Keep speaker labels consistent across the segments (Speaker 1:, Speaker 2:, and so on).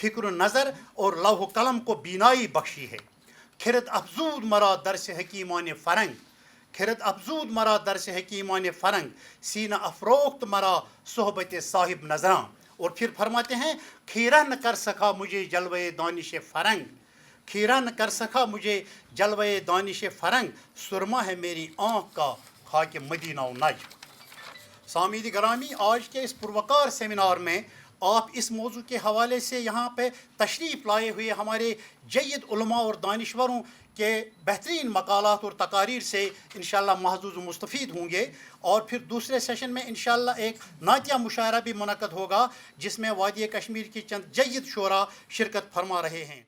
Speaker 1: فکر و نظر اور لوح و قلم کو بینائی بخشی ہے. کھرت افزود مرا درس حکیمان فرنگ، کھرت افزود مرا درس حکیمان فرنگ، سینہ افروخت مرا صحبت صاحب نظراں. اور پھر فرماتے ہیں کھیرا نہ کر سکا مجھے جلوے دانش فرنگ، کھیرا نہ کر سکا مجھے جلوے دانش فرنگ، سرما ہے میری آنکھ کا خاک مدینہ و نجم. سامعین گرامی، آج کے اس پروقار سیمینار میں آپ اس موضوع کے حوالے سے یہاں پہ تشریف لائے ہوئے ہمارے جید علماء اور دانشوروں کے بہترین مقالات اور تقاریر سے انشاءاللہ محظوظ و مستفید ہوں گے. اور پھر دوسرے سیشن میں انشاءاللہ ایک نعتیہ مشاعرہ بھی منعقد ہوگا جس میں وادی کشمیر کی چند جید شعراء شرکت فرما رہے ہیں.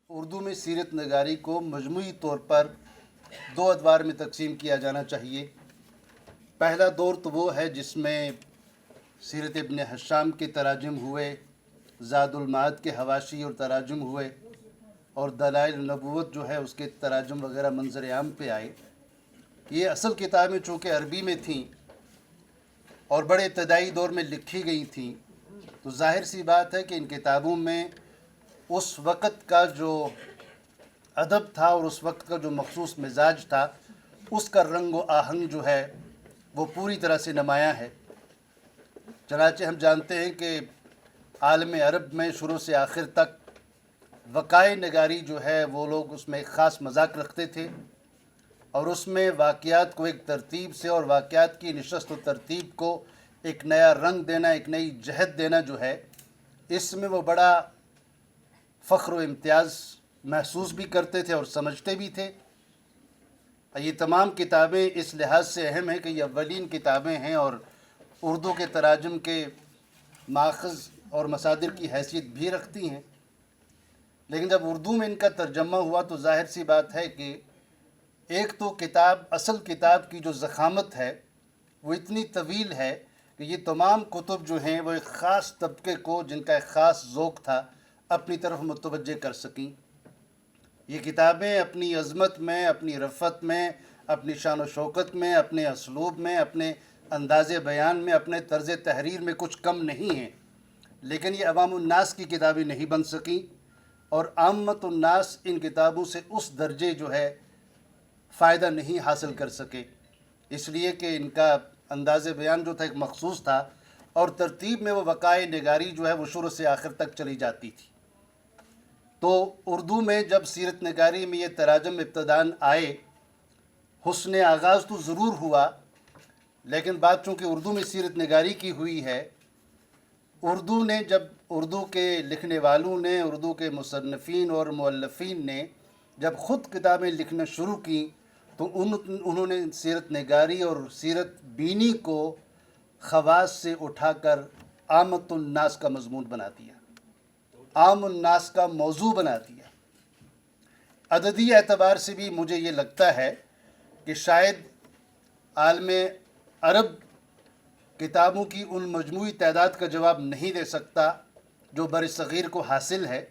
Speaker 2: اردو میں سیرت نگاری کو مجموعی طور پر دو ادوار میں تقسیم کیا جانا چاہیے. پہلا دور تو وہ ہے جس میں سیرت ابن حشام کے تراجم ہوئے، زاد المعاد کے حواشی اور تراجم ہوئے، اور دلائل النبوت جو ہے اس کے تراجم وغیرہ منظر عام پہ آئے. یہ اصل کتابیں چونکہ عربی میں تھیں اور بڑے ابتدائی دور میں لکھی گئی تھیں، تو ظاہر سی بات ہے کہ ان کتابوں میں اس وقت کا جو ادب تھا اور اس وقت کا جو مخصوص مزاج تھا، اس کا رنگ و آہنگ جو ہے وہ پوری طرح سے نمایاں ہے. چنانچہ ہم جانتے ہیں کہ عالم عرب میں شروع سے آخر تک وقائع نگاری جو ہے وہ لوگ اس میں ایک خاص مذاق رکھتے تھے، اور اس میں واقعات کو ایک ترتیب سے اور واقعات کی نشست و ترتیب کو ایک نیا رنگ دینا، ایک نئی جہت دینا جو ہے، اس میں وہ بڑا فخر و امتیاز محسوس بھی کرتے تھے اور سمجھتے بھی تھے. یہ تمام کتابیں اس لحاظ سے اہم ہیں کہ یہ اولین کتابیں ہیں اور اردو کے تراجم کے ماخذ اور مصادر کی حیثیت بھی رکھتی ہیں. لیکن جب اردو میں ان کا ترجمہ ہوا تو ظاہر سی بات ہے کہ ایک تو کتاب، اصل کتاب کی جو ضخامت ہے وہ اتنی طویل ہے کہ یہ تمام کتب جو ہیں وہ ایک خاص طبقے کو، جن کا ایک خاص ذوق تھا، اپنی طرف متوجہ کر سکیں. یہ کتابیں اپنی عظمت میں، اپنی رفعت میں، اپنی شان و شوکت میں، اپنے اسلوب میں، اپنے انداز بیان میں، اپنے طرز تحریر میں کچھ کم نہیں ہیں، لیکن یہ عوام الناس کی کتابیں نہیں بن سکیں، اور عامت الناس ان کتابوں سے اس درجے جو ہے فائدہ نہیں حاصل کر سکے، اس لیے کہ ان کا انداز بیان جو تھا ایک مخصوص تھا، اور ترتیب میں وہ وقائع نگاری جو ہے وہ شروع سے آخر تک چلی جاتی تھی. تو اردو میں جب سیرت نگاری میں یہ تراجم ابتداً آئے، حسن آغاز تو ضرور ہوا، لیکن بات چونکہ اردو میں سیرت نگاری کی ہوئی ہے، اردو نے جب اردو کے لکھنے والوں نے، اردو کے مصنفین اور مؤلفین نے جب خود کتابیں لکھنا شروع کیں تو انہوں نے سیرت نگاری اور سیرت بینی کو خواص سے اٹھا کر عامت الناس کا مضمون بنا دیا، عام الناس کا موضوع بنا دیا. عددی اعتبار سے بھی مجھے یہ لگتا ہے کہ شاید عالم عرب کتابوں کی ان مجموعی تعداد کا جواب نہیں دے سکتا جو بر صغیر کو حاصل ہے،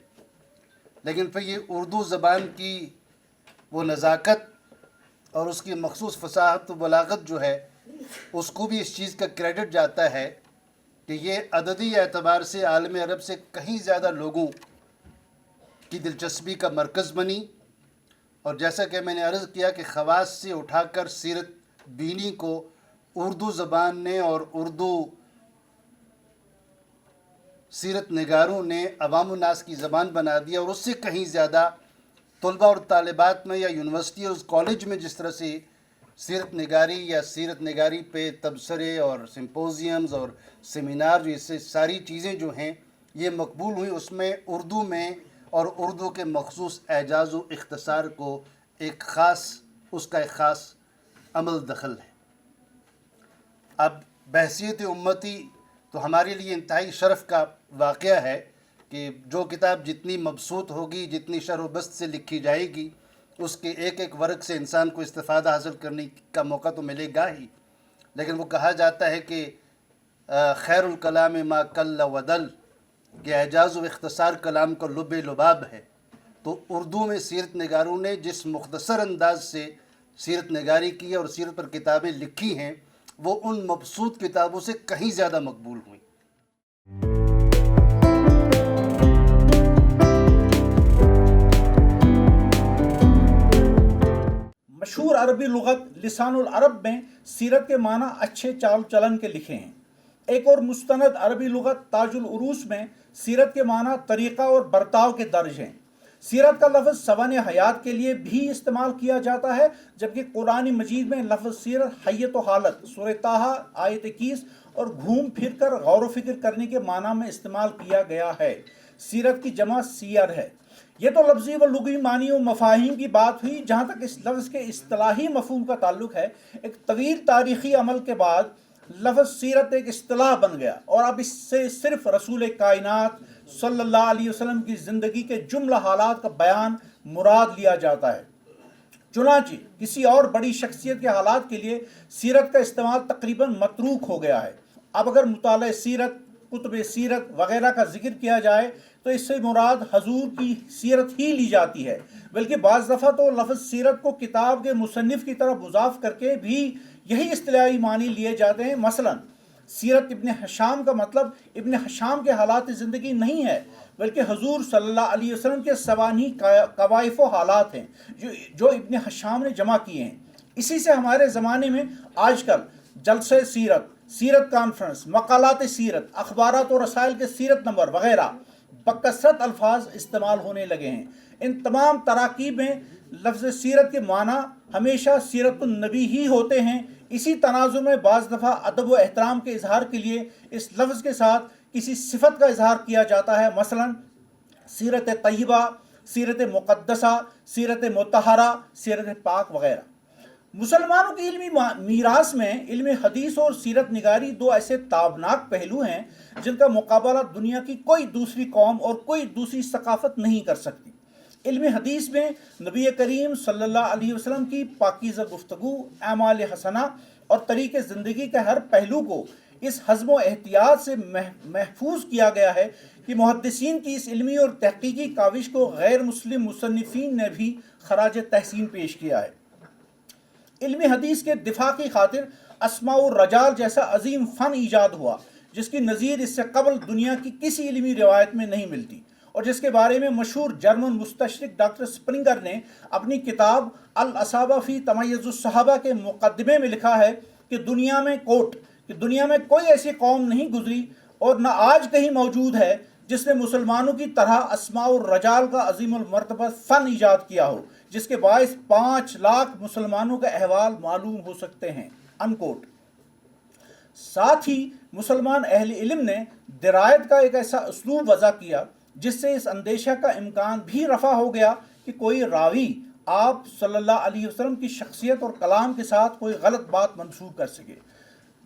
Speaker 2: لیکن پھر یہ اردو زبان کی وہ نزاکت اور اس کی مخصوص فصاحت و بلاغت جو ہے اس کو بھی اس چیز کا کریڈٹ جاتا ہے کہ یہ عددی اعتبار سے عالم عرب سے کہیں زیادہ لوگوں کی دلچسپی کا مرکز بنی. اور جیسا کہ میں نے عرض کیا کہ خواص سے اٹھا کر سیرت بینی کو اردو زبان نے اور اردو سیرت نگاروں نے عوام الناس کی زبان بنا دیا، اور اس سے کہیں زیادہ طلبہ اور طالبات میں یا یونیورسٹی اور کالج میں جس طرح سے سیرت نگاری یا سیرت نگاری پہ تبصرے اور سمپوزیمز اور سیمینار، جو اس سے ساری چیزیں جو ہیں یہ مقبول ہوئیں، اس میں اردو میں اور اردو کے مخصوص اعجاز و اختصار کو ایک خاص، اس کا ایک خاص عمل دخل ہے. اب بحیثیت امتی تو ہمارے لیے انتہائی شرف کا واقعہ ہے کہ جو کتاب جتنی مبسوط ہوگی، جتنی شرح و بسط سے لکھی جائے گی، اس کے ایک ایک ورق سے انسان کو استفادہ حاصل کرنے کا موقع تو ملے گا ہی. لیکن وہ کہا جاتا ہے کہ خیر الکلام ما قل و دل، کہ اعجاز و اختصار کلام کا لب لباب ہے. تو اردو میں سیرت نگاروں نے جس مختصر انداز سے سیرت نگاری کی اور سیرت پر کتابیں لکھی ہیں وہ ان مبسوط کتابوں سے کہیں زیادہ مقبول ہوئیں۔
Speaker 3: مشہور عربی لغت لسان العرب میں سیرت کے معنی اچھے چال چلن کے لکھے ہیں۔ ایک اور مستند عربی لغت تاج العروس میں سیرت کے معنی طریقہ اور برتاؤ کے درج ہیں۔ سیرت کا لفظ سوانح حیات کے لیے بھی استعمال کیا جاتا ہے، جبکہ قرآن مجید میں لفظ سیرت حیت و حالت سورہ طٰہٰ آیت 21 اور گھوم پھر کر غور و فکر کرنے کے معنی میں استعمال کیا گیا ہے۔ سیرت کی جمع سیر ہے۔ یہ تو لفظی و لغوی معنی و مفاہیم کی بات ہوئی۔ جہاں تک اس لفظ کے اصطلاحی مفہوم کا تعلق ہے، ایک طویل تاریخی عمل کے بعد لفظ سیرت ایک اصطلاح بن گیا اور اب اس سے صرف رسول کائنات صلی اللہ علیہ وسلم کی زندگی کے جملہ حالات کا بیان مراد لیا جاتا ہے۔ چنانچہ کسی اور بڑی شخصیت کے حالات کے لیے سیرت کا استعمال تقریباً متروک ہو گیا ہے۔ اب اگر مطالعہ سیرت، کتب سیرت وغیرہ کا ذکر کیا جائے تو اس سے مراد حضور کی سیرت ہی لی جاتی ہے، بلکہ بعض دفعہ تو لفظ سیرت کو کتاب کے مصنف کی طرف مضاف کر کے بھی یہی اصطلاحی معنی لیے جاتے ہیں۔ مثلا سیرت ابن ہشام کا مطلب ابن ہشام کے حالات زندگی نہیں ہے، بلکہ حضور صلی اللہ علیہ وسلم کے سوانحی کوائف و حالات ہیں جو ابن ہشام نے جمع کیے ہیں۔ اسی سے ہمارے زمانے میں آج کل جلسہ سیرت، سیرت کانفرنس، مقالات سیرت، اخبارات و رسائل کے سیرت نمبر وغیرہ بکثرت الفاظ استعمال ہونے لگے ہیں۔ ان تمام تراکیب میں لفظ سیرت کے معنی ہمیشہ سیرت النبی ہی ہوتے ہیں۔ اسی تناظر میں بعض دفعہ ادب و احترام کے اظہار کے لیے اس لفظ کے ساتھ کسی صفت کا اظہار کیا جاتا ہے، مثلا سیرت طیبہ، سیرت مقدسہ، سیرت مطہرہ، سیرت پاک وغیرہ۔ مسلمانوں کی علمی میراث میں علم حدیث اور سیرت نگاری دو ایسے تابناک پہلو ہیں جن کا مقابلہ دنیا کی کوئی دوسری قوم اور کوئی دوسری ثقافت نہیں کر سکتی۔ علم حدیث میں نبی کریم صلی اللہ علیہ وسلم کی پاکیزہ گفتگو، اعمال حسنہ اور طریق زندگی کے ہر پہلو کو اس حزم و احتیاط سے محفوظ کیا گیا ہے کہ محدثین کی اس علمی اور تحقیقی کاوش کو غیر مسلم مصنفین نے بھی خراج تحسین پیش کیا ہے۔ علم حدیث کے دفاع کی خاطر اسماء الرجال جیسا عظیم فن ایجاد ہوا جس کی نظیر اس سے قبل دنیا کی کسی علمی روایت میں نہیں ملتی، اور جس کے بارے میں مشہور جرمن مستشرق ڈاکٹر سپرنگر نے اپنی کتاب الاصابہ فی تمیز الصحابہ کے مقدمے میں لکھا ہے کہ دنیا میں کوئی ایسی قوم نہیں گزری اور نہ آج کہیں موجود ہے جس نے مسلمانوں کی طرح اسماء الرجال کا عظیم المرتبہ فن ایجاد کیا ہو، جس کے باعث 5 لاکھ مسلمانوں کا احوال معلوم ہو سکتے ہیں انکوٹ۔ ساتھ ہی مسلمان اہل علم نے درایت کا ایک ایسا اسلوب وضع کیا جس سے اس اندیشہ کا امکان بھی رفع ہو گیا کہ کوئی راوی آپ صلی اللہ علیہ وسلم کی شخصیت اور کلام کے ساتھ کوئی غلط بات منسوب کر سکے۔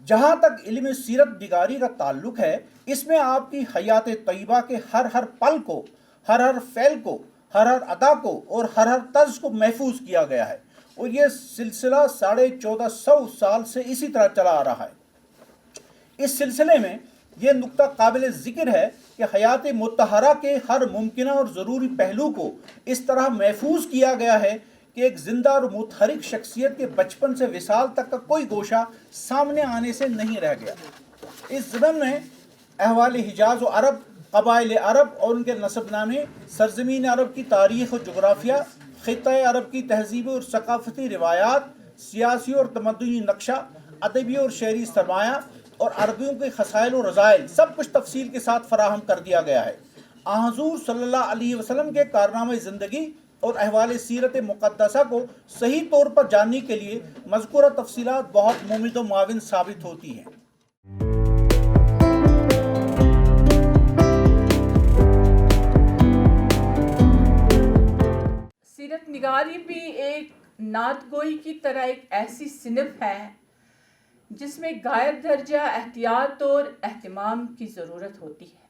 Speaker 3: جہاں تک علم سیرت نگاری کا تعلق ہے، اس میں آپ کی حیات طیبہ کے ہر پل کو، ہر فعل کو، ہر ادا کو اور ہر طرز کو محفوظ کیا گیا ہے، اور یہ سلسلہ 1450 سال سے اسی طرح چلا آ رہا ہے۔ اس سلسلے میں یہ نقطہ قابل ذکر ہے کہ حیات مطہرہ کے ہر ممکنہ اور ضروری پہلو کو اس طرح محفوظ کیا گیا ہے کہ ایک زندہ اور متحرک شخصیت کے بچپن سے وصال تک کا کوئی گوشہ سامنے آنے سے نہیں رہ گیا۔ اس ضمن میں احوال حجاز و عرب، قبائل عرب اور ان کے نسب نامے، سرزمین عرب کی تاریخ و جغرافیہ، خطۂ عرب کی تہذیبی اور ثقافتی روایات، سیاسی اور تمدنی نقشہ، ادبی اور شعری سرمایہ اور عربیوں کے خصائل و رذائل سب کچھ تفصیل کے ساتھ فراہم کر دیا گیا ہے۔ حضور صلی اللہ علیہ وسلم کے کارنامہ زندگی اور احوال سیرت مقدسہ کو صحیح طور پر جاننے کے لیے مذکورہ تفصیلات بہت مفید و معاون ثابت ہوتی ہیں۔
Speaker 4: سیرت نگاری بھی ایک نعت گوئی کی طرح ایک ایسی صنف ہے جس میں غایت درجہ احتیاط اور اہتمام کی ضرورت ہوتی ہے۔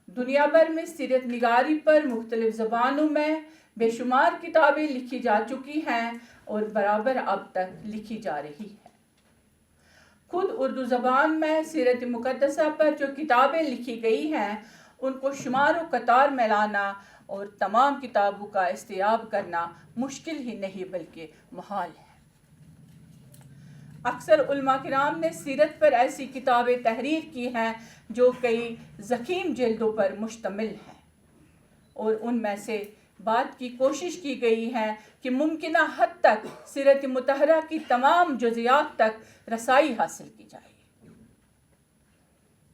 Speaker 4: دنیا بھر میں سیرت نگاری پر مختلف زبانوں میں بے شمار کتابیں لکھی جا چکی ہیں اور برابر اب تک لکھی جا رہی ہے۔ خود اردو زبان میں سیرت مقدسہ پر جو کتابیں لکھی گئی ہیں ان کو شمار و قطار میں لانا اور تمام کتابوں کا استیاب کرنا مشکل ہی نہیں بلکہ محال ہے۔ اکثر علماء کرام نے سیرت پر ایسی کتابیں تحریر کی ہیں جو کئی ضخیم جلدوں پر مشتمل ہیں، اور ان میں سے بات کی کوشش کی گئی ہے کہ ممکنہ حد تک سیرت مطہرہ کی تمام جزیات تک رسائی حاصل کی جائے۔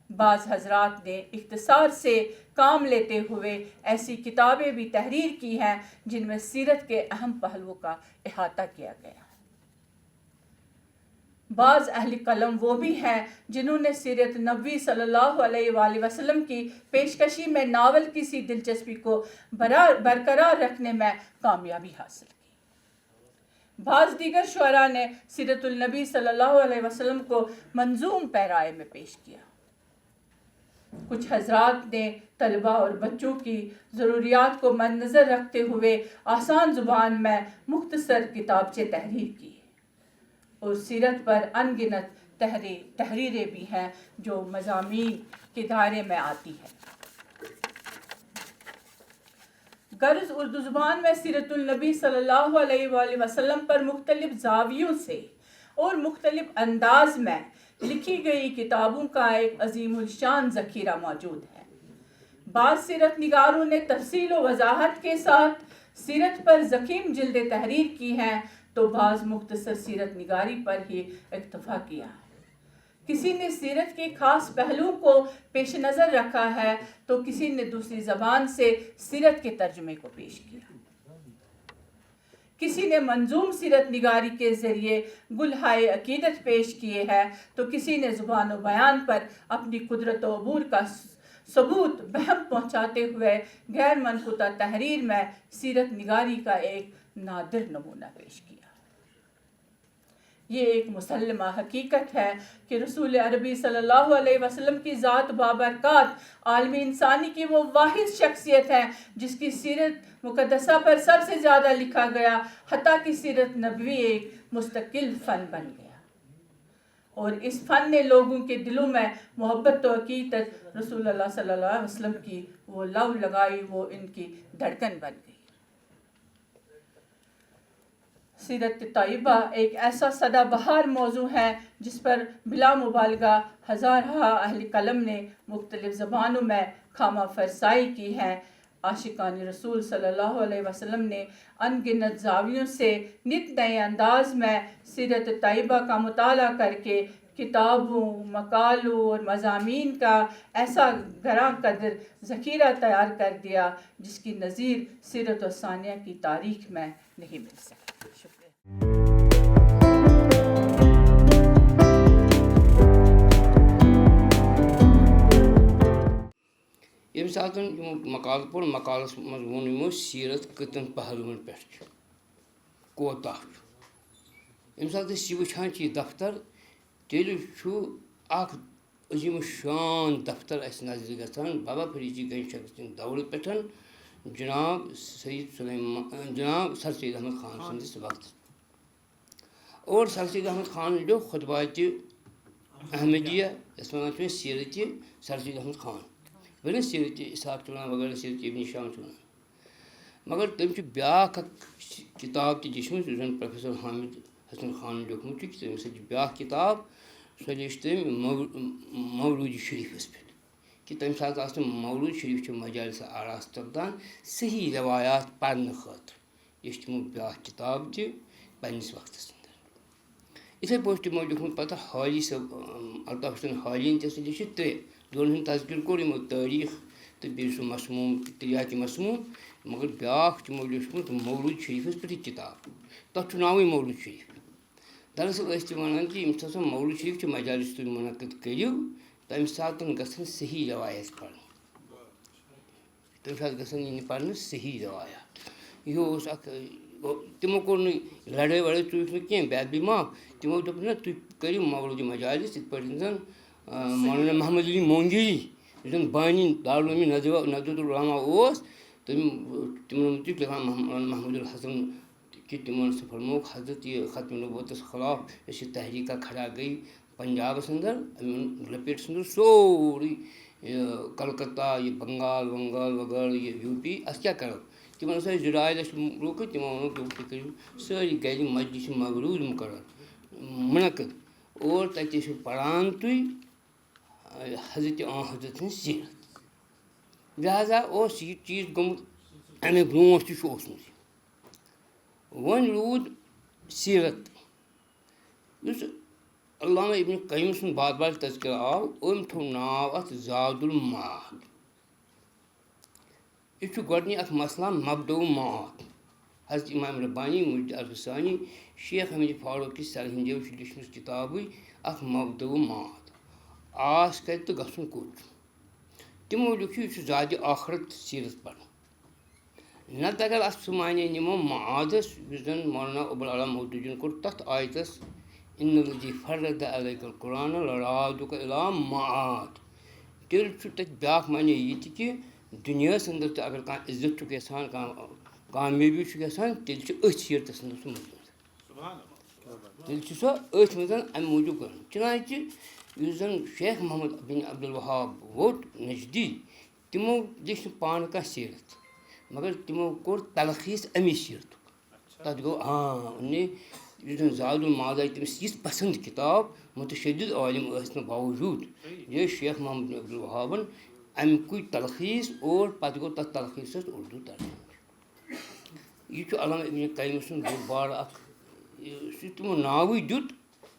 Speaker 4: بعض حضرات نے اختصار سے کام لیتے ہوئے ایسی کتابیں بھی تحریر کی ہیں جن میں سیرت کے اہم پہلوؤں کا احاطہ کیا گیا ہے۔ بعض اہل قلم وہ بھی ہیں جنہوں نے سیرت نبوی صلی اللہ علیہ وآلہ وسلم کی پیشکشی میں ناول کی سی دلچسپی کو برقرار رکھنے میں کامیابی حاصل کی۔ بعض دیگر شعراء نے سیرت النبی صلی اللہ علیہ وسلم کو منظوم پیرائے میں پیش کیا۔ کچھ حضرات نے طلباء اور بچوں کی ضروریات کو مد نظر رکھتے ہوئے آسان زبان میں مختصر کتابچے تحریر کیے، اور سیرت پر ان گنت تحریریں بھی ہیں جو مضامین کے دائرے میں آتی ہے۔ غرض اردو زبان میں سیرت النبی صلی اللہ علیہ وآلہ وسلم پر مختلف زاویوں سے اور مختلف انداز میں لکھی گئی کتابوں کا ایک عظیم الشان ذخیرہ موجود ہے۔ بعض سیرت نگاروں نے تفصیل و وضاحت کے ساتھ سیرت پر ضخیم جلدیں تحریر کی ہیں، تو بعض مختصر سیرت نگاری پر ہی اکتفا کیا ہے۔ کسی نے سیرت کے خاص پہلوؤں کو پیش نظر رکھا ہے تو کسی نے دوسری زبان سے سیرت کے ترجمے کو پیش کیا۔ کسی نے منظوم سیرت نگاری کے ذریعے گلہائے عقیدت پیش کیے ہے تو کسی نے زبان و بیان پر اپنی قدرت و عبور کا ثبوت بہم پہنچاتے ہوئے غیر منقطع تحریر میں سیرت نگاری کا ایک نادر نمونہ پیش کیا۔ یہ ایک مسلمہ حقیقت ہے کہ رسول عربی صلی اللہ علیہ وسلم کی ذات بابرکات عالم انسانی کی وہ واحد شخصیت ہے جس کی سیرت مقدسہ پر سب سے زیادہ لکھا گیا، حتیٰ کہ سیرت نبوی ایک مستقل فن بن گیا، اور اس فن نے لوگوں کے دلوں میں محبت و عقیدت رسول اللہ صلی اللہ علیہ وسلم کی وہ لو لگائی، وہ ان کی دھڑکن بن گئی۔ سیرت طیبہ ایک ایسا سدا بہار موضوع ہے جس پر بلا مبالغہ ہزارہ اہل قلم نے مختلف زبانوں میں خامہ فرسائی کی ہے۔ عاشقان رسول صلی اللہ علیہ وسلم نے ان گنت زاویوں سے نت نئے انداز میں سیرت طیبہ کا مطالعہ کر کے کتابوں، مقالوں اور مضامین کا ایسا گراں قدر ذخیرہ تیار کر دیا جس کی نظیر سیرت و ثانیہ کی تاریخ میں نہیں مل سکتی۔ شکریہ۔
Speaker 5: یم سات مقال پور مقالس مضمون سیرت کتن پہلوان پہ کوتا یم سات یہ وچان یہ دفتر تیل اخ عظیم شان دفتر اس نظر گژھان بابا فریدی گنج شخص دور پہ جناب جناب سر سید احمد خان سندس وقت، اور سر سید احمد خان جو خطبات احمدیہ اس ونان سیرت سر سید احمد خان ورنہ سیرت اسحاق چلان وغیرہ سیرت ابن شام چلان، مگر تم بیاکھ کتاب تہ دِژمٕژ یُس زن پروفیسر حامد حسن خان لیوکھمُت چھُ تٔمۍ ہسا چھِ بیاکھ کتاب سۄ لیٚچھ تٔمۍ مولوٗد شریفس پٮ۪ٹھ کہ تمہِ ساتہٕ آسہٕ نہٕ مولوٗد شریف چھِ مجالس آرا سپدان صحیح روایات پرنہٕ خٲطرٕ، یہِ چھِ تِمو بیاکھ کتاب تہِ پننس وقتس اندر۔ یِتھے پٲٹھۍ تِمو لیوٗکھمُت پتہٕ حالی صٲب الطاف حسین حالین تہِ ہسا لیٚچھِتھ ترٛےٚ، دۄن ہُنٛد تذکر کوٚر یِمو تٲریٖخ تہٕ بیٚیہِ سُہ مسموٗم تریاتی مسموٗم، مگر بیاکھ تِمو لیوٗکھمُت مولوٗد شریفس پٮ۪ٹھ یہِ کتاب، تتھ چھُ ناوٕے مولوٗد شریف۔ دراصل ٲسۍ تِم ونان کہِ ییٚمہِ ساتہٕ مولوٗد شریف چہِ مجالس تُہۍ منعقد کٔرِو تمہِ ساتہٕ گژھن صحیح روایت پرنہٕ، تمہِ ساتہٕ گژھن یِنہٕ پرنہٕ صحیح روایات۔ یہِ اوس اکھ تِمو کوٚر نہٕ لڑٲے وڑٲے ژوٗرِکھ نہٕ کینٛہہ بے ادبی معاف، تِمو دوٚپ نہ تُہۍ کٔرِو مولوٗدِ مجالس یِتھ پٲٹھۍ زن مولانا محمد علی مونگیری یُس زن بانی دارالعلوم ندوۃ العلما اوس، تِمن متعلق لیکھان مولانا محمود الحسن کہ تِمن سُہ فرمووُکھ حضرت یہ ختم نبوتس خلاف یۄس یہِ تحریٖکا کھڑا گٔے پنجابس اندر أمۍ لپیٹ ژھٕنُن سورُے یہ کلکتہ یہ بنگال ونگال وغیرہ یہ یو پی اَتھ کیٛاہ کَرو تِمن ٲسۍ 2.5 لچھ لُکھ تِمو ووٚنُکھ تُہۍ کٔرِو سٲری گرِ مجلس مغروٗض مُقرر مُنعقد اور تَتہِ ٲسِو پَران تُہۍ حضرت حضرت سٕنٛز سیٖرت لہذا اوس یہِ چیٖز گوٚمُت اَمہِ برونٛٹھ تہِ چھُ اوسمُت وۄنۍ روٗد سیٖرت یُس علامہ ابن قیم سُنٛد بار بار تذکرٕ آو أمۍ تھوٚو ناو اَتھ زاد المعاد یہِ چھُ گۄڈنی اَتھ مثلاً مبدو معاد حضرت امام ربانی مجد الرسانی شیخ حمید فاروقی سرہندیو چھِ لیچھمٕژ کِتابٕے اَکھ مبدو معاد آس کَتہِ تہٕ گژھُن کوٚت تِمو لیوٗکھ یہِ چھُ زیادٕ آخرت سیٖرت پَرُن نَتہٕ اگر اَتھ سُہ معنے نِمو معادَس یُس زَن مولانا ابوالعلا مودوٗدیٖن کوٚر تَتھ آیتَس اِن الذی فرض علیک القرآن لرادُک الی معاد تیٚلہِ چھُ تَتہِ بیٛاکھ معنے یہِ تہِ کہِ دُنیاہَس اَندر تہِ اگر کانٛہہ عزت چھُکھ یَژھان کانٛہہ کامیٲبی چھُکھ یَژھان تیٚلہِ چھُ أتھۍ سیٖرتَس اَندر سُہ موٗجوٗد تیٚلہِ چھُ سۄ أتھۍ منٛز اَمہِ موٗجوٗب کَرُن چنانچہِ یُس زَن شیخ محمد بن عبدالوہاب ووت نجدی تِمو لیٚچھ نہٕ پانہٕ کانٛہہ سیٖرت مگر تِمو کوٚر تلخیٖص اَمی سیٖرتُک تَتھ گوٚو یُس زَن زاد المعاد آیہِ تٔمِس یِژھ پَسنٛد کِتاب مُتشدد عٲلِم ٲسنہٕ باوجوٗد یہِ ٲسۍ شیخ محمد بن عبدالوہابَن اَمکُے تلخیٖص اور پَتہٕ گوٚو تَتھ تلخیٖصَس اُردو ترجمہٕ یہِ چھُ علامہ ابن قیم سُنٛد بوٚڑ بارٕ اَکھ یُس یہِ تِمو ناوٕے دیُت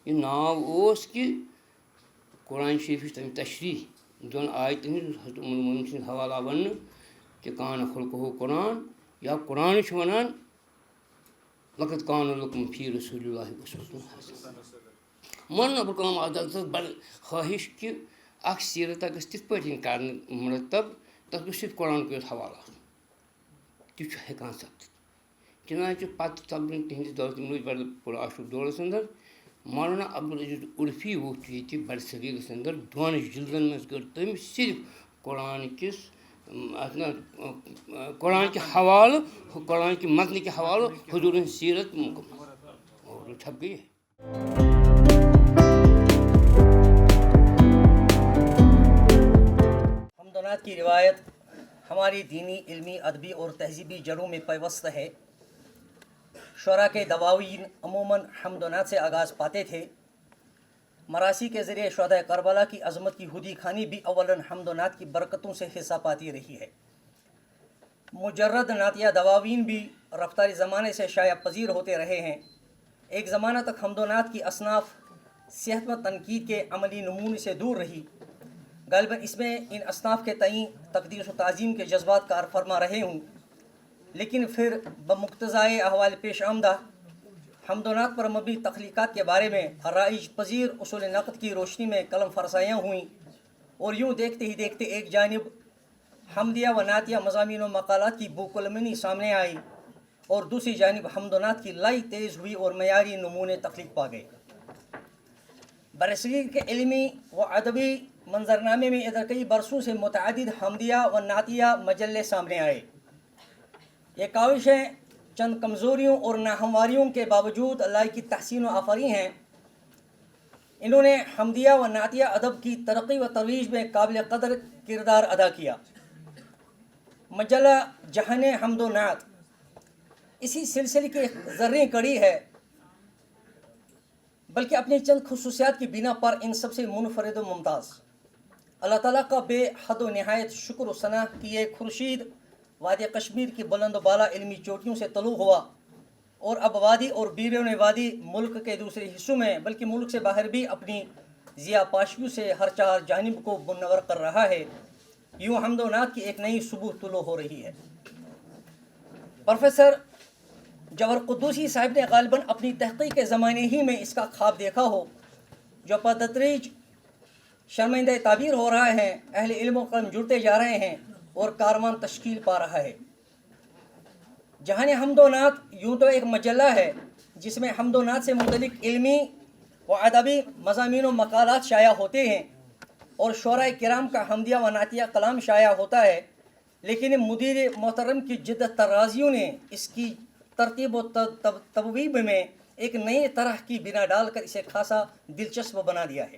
Speaker 5: یہِ ناو اوس کہِ قرآن شریٖفٕچ تَمہِ تشریح دۄن آیتَن ہِنٛز حضرت ام المومنیٖن سٕنٛدۍ حوالہٕ آو وَننہٕ کہِ کانَ خُلقہُ قرآن یا قرآن چھُ وَنان لقد کان لکم فی رسول اللہ اسوۃ حسنہ مولانا ابوالکلام آزاد ٲس بَڑٕ خٲہِش کہِ اَکھ سیٖرتہ گٔژھ تِتھ پٲٹھۍ یِنۍ کَرنہٕ مُرتب تَتھ گوٚژھ صرف قرآنُک یوت حوالہٕ آسُن تہِ چھُ ہٮ۪کان سَپدِتھ چنانچہِ پَتہٕ سَپدُن تِہِنٛدِس دورَس تِم روٗدۍ بَڑٕ پُرعاشوق دورَس اَندر مولانا عبدالعزیٖز عرفی ووٚتھ ییٚتہِ بَڑٕ صغیٖرَس اَندر 2 جِلدَن منٛز کٔر تٔمۍ صرف قرآن کِس اَتھ نہ قرآن کہِ حوالہٕ قرآن کہِ متنہٕ کہِ حوالہٕ حضوٗرٕنۍ سیٖرت مُکمل اور چھپ گئی
Speaker 6: حمدونات کی روایت ہماری دینی علمی ادبی اور تہذیبی جڑوں میں پیوست ہے شعراء کے دواوین عموماً حمدونات سے آغاز پاتے تھے مراثی کے ذریعے شہدائے کربلا کی عظمت کی ہودی خوانی بھی اولاً حمدونات کی برکتوں سے حصہ پاتی رہی ہے مجرد نعتیہ دواوین بھی رفتار زمانے سے شائع پذیر ہوتے رہے ہیں ایک زمانہ تک حمدونات کی اصناف صحت مند تنقید کے عملی نمونے سے دور رہی غالباً اس میں ان اصناف کے تئیں تقدیس و تعظیم کے جذبات کار فرما رہے ہوں لیکن پھر بمقتضائے احوال پیش آمدہ حمدونات پر مبنی تخلیقات کے بارے میں رائج پذیر اصول نقد کی روشنی میں قلم فرسائیاں ہوئیں اور یوں دیکھتے ہی دیکھتے ایک جانب حمدیہ و نعتیہ مضامین و مقالات کی بوکلمنی سامنے آئی اور دوسری جانب حمدونات کی لائی تیز ہوئی اور معیاری نمونے تخلیق پا گئے برصغیر کے علمی و ادبی منظرنامے میں ادھر کئی برسوں سے متعدد حمدیہ و نعتیہ مجلے سامنے آئے یہ کاوشیں چند کمزوریوں اور ناہمواریوں کے باوجود اللہ کی تحسین و آفرین ہیں انہوں نے حمدیہ و نعتیہ ادب کی ترقی و ترویج میں قابل قدر کردار ادا کیا مجلہ جہان حمد و نعت اسی سلسلے کی ایک زرعی کڑی ہے بلکہ اپنی چند خصوصیات کی بنا پر ان سب سے منفرد و ممتاز اللہ تعالیٰ کا بے حد و نہایت شکر و ثنا کہ یہ خورشید وادی کشمیر کی بلند و بالا علمی چوٹیوں سے طلوع ہوا اور اب وادی اور بیرون وادی ملک کے دوسرے حصوں میں بلکہ ملک سے باہر بھی اپنی ضیاء پاشیوں سے ہر چار جانب کو منور کر رہا ہے یوں حمد و نعت کی ایک نئی صبح طلوع ہو رہی ہے پروفیسر جوہر قدوسی صاحب نے غالباً اپنی تحقیق کے زمانے ہی میں اس کا خواب دیکھا ہو جو بتدریج شرمندہ تعبیر ہو رہا ہے اہل علم و قلم جڑتے جا رہے ہیں اور کاروان تشکیل پا رہا ہے جہان حمد و نعت یوں تو ایک مجلہ ہے جس میں حمد و نعت سے متعلق علمی و ادبی مضامین و مقالات شائع ہوتے ہیں اور شعراء کرام کا حمدیہ و نعتیہ کلام شائع ہوتا ہے لیکن مدیر محترم کی جدت طرازیوں نے اس کی ترتیب و تبویب میں ایک نئی طرح کی بنا ڈال کر اسے خاصا دلچسپ بنا دیا ہے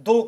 Speaker 7: 2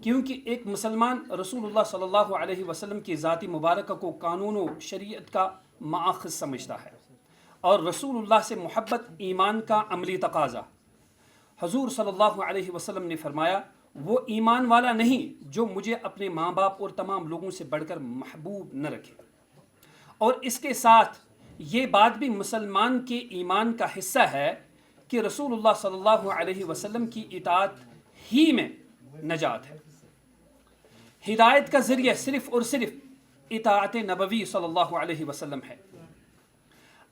Speaker 8: کیونکہ ایک مسلمان رسول اللہ صلی اللہ علیہ وسلم کی ذاتی مبارکہ کو قانون و شریعت کا ماخذ سمجھتا ہے، اور رسول اللہ سے محبت ایمان کا عملی تقاضا۔ حضور صلی اللہ علیہ وسلم نے فرمایا، وہ ایمان والا نہیں جو مجھے اپنے ماں باپ اور تمام لوگوں سے بڑھ کر محبوب نہ رکھے۔ اور اس کے ساتھ یہ بات بھی مسلمان کے ایمان کا حصہ ہے کہ رسول اللہ صلی اللہ علیہ وسلم کی اطاعت ہی میں نجات ہے۔ ہدایت کا ذریعہ صرف اور صرف اطاعت نبوی صلی اللہ علیہ وسلم ہے۔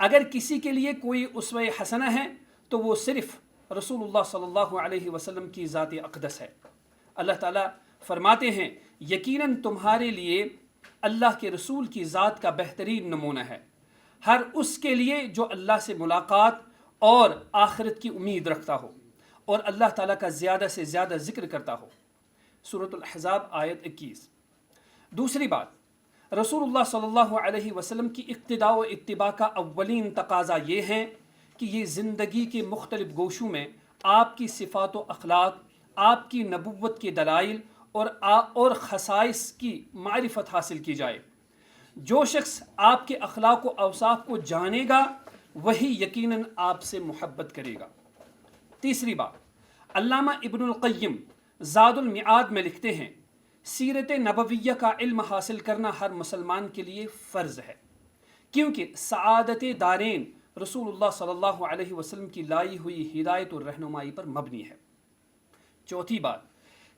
Speaker 8: اگر کسی کے لیے کوئی اسوہ حسنہ ہے تو وہ صرف رسول اللہ صلی اللہ علیہ وسلم کی ذات اقدس ہے۔ اللہ تعالیٰ فرماتے ہیں، یقیناً تمہارے لیے اللہ کے رسول کی ذات کا بہترین نمونہ ہے، ہر اس کے لیے جو اللہ سے ملاقات اور آخرت کی امید رکھتا ہو اور اللہ تعالیٰ کا زیادہ سے زیادہ ذکر کرتا ہو۔ سورۃ الاحزاب آیت 21۔ دوسری بات، رسول اللہ صلی اللہ علیہ وسلم کی اقتداء و اتباع کا اولین تقاضا یہ ہے کہ یہ زندگی کے مختلف گوشوں میں آپ کی صفات و اخلاق، آپ کی نبوت کے دلائل اور خصائص کی معرفت حاصل کی جائے۔ جو شخص آپ کے اخلاق و اوصاف کو جانے گا وہی یقیناً آپ سے محبت کرے گا۔ تیسری بات، علامہ ابن القیم زاد المعاد میں لکھتے ہیں، سیرت نبویہ کا علم حاصل کرنا ہر مسلمان کے لیے فرض ہے، کیونکہ سعادت دارین رسول اللہ صلی اللہ علیہ وسلم کی لائی ہوئی ہدایت اور رہنمائی پر مبنی ہے۔ چوتھی بات،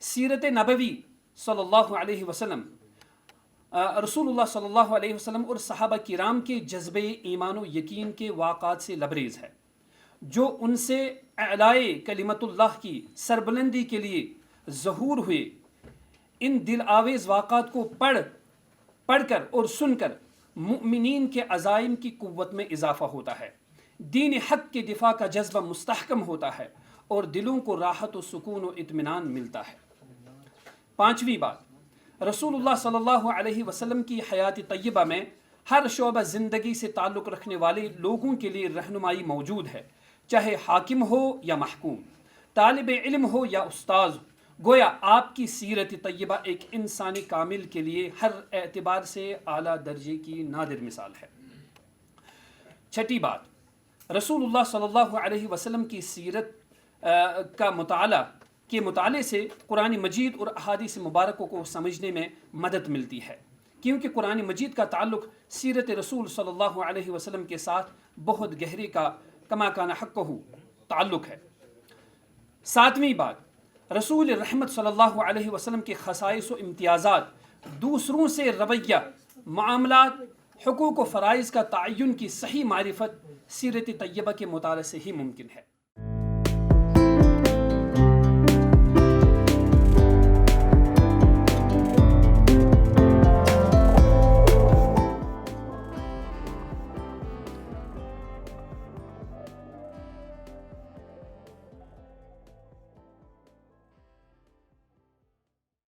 Speaker 8: سیرت نبوی صلی اللہ علیہ وسلم رسول اللہ صلی اللہ علیہ وسلم اور صحابہ کرام کے جذبے ایمان و یقین کے واقعات سے لبریز ہے، جو ان سے اعلائے کلمت اللہ کی سربلندی کے لیے ظہور ہوئے۔ ان دل آویز واقعات کو پڑھ کر اور سن کر مؤمنین کے عزائم کی قوت میں اضافہ ہوتا ہے، دین حق کے دفاع کا جذبہ مستحکم ہوتا ہے اور دلوں کو راحت و سکون و اطمینان ملتا ہے۔ پانچویں بات، رسول اللہ صلی اللہ علیہ وسلم کی حیات طیبہ میں ہر شعبہ زندگی سے تعلق رکھنے والے لوگوں کے لیے رہنمائی موجود ہے، چاہے حاکم ہو یا محکوم، طالب علم ہو یا استاذ۔ گویا آپ کی سیرت طیبہ ایک انسانی کامل کے لیے ہر اعتبار سے اعلیٰ درجے کی نادر مثال ہے۔ چھٹی بات، رسول اللہ صلی اللہ علیہ وسلم کی سیرت کا مطالعے سے قرآن مجید اور احادیث مبارکوں کو سمجھنے میں مدد ملتی ہے، کیونکہ قرآن مجید کا تعلق سیرت رسول صلی اللہ علیہ وسلم کے ساتھ بہت گہرے کا کما کان حقہ تعلق ہے۔ ساتویں بات، رسول رحمت صلی اللہ علیہ وسلم کے خصائص و امتیازات، دوسروں سے رویہ، معاملات، حقوق و فرائض کا تعین کی صحیح معرفت سیرت طیبہ کے مطالعے سے ہی ممکن ہے۔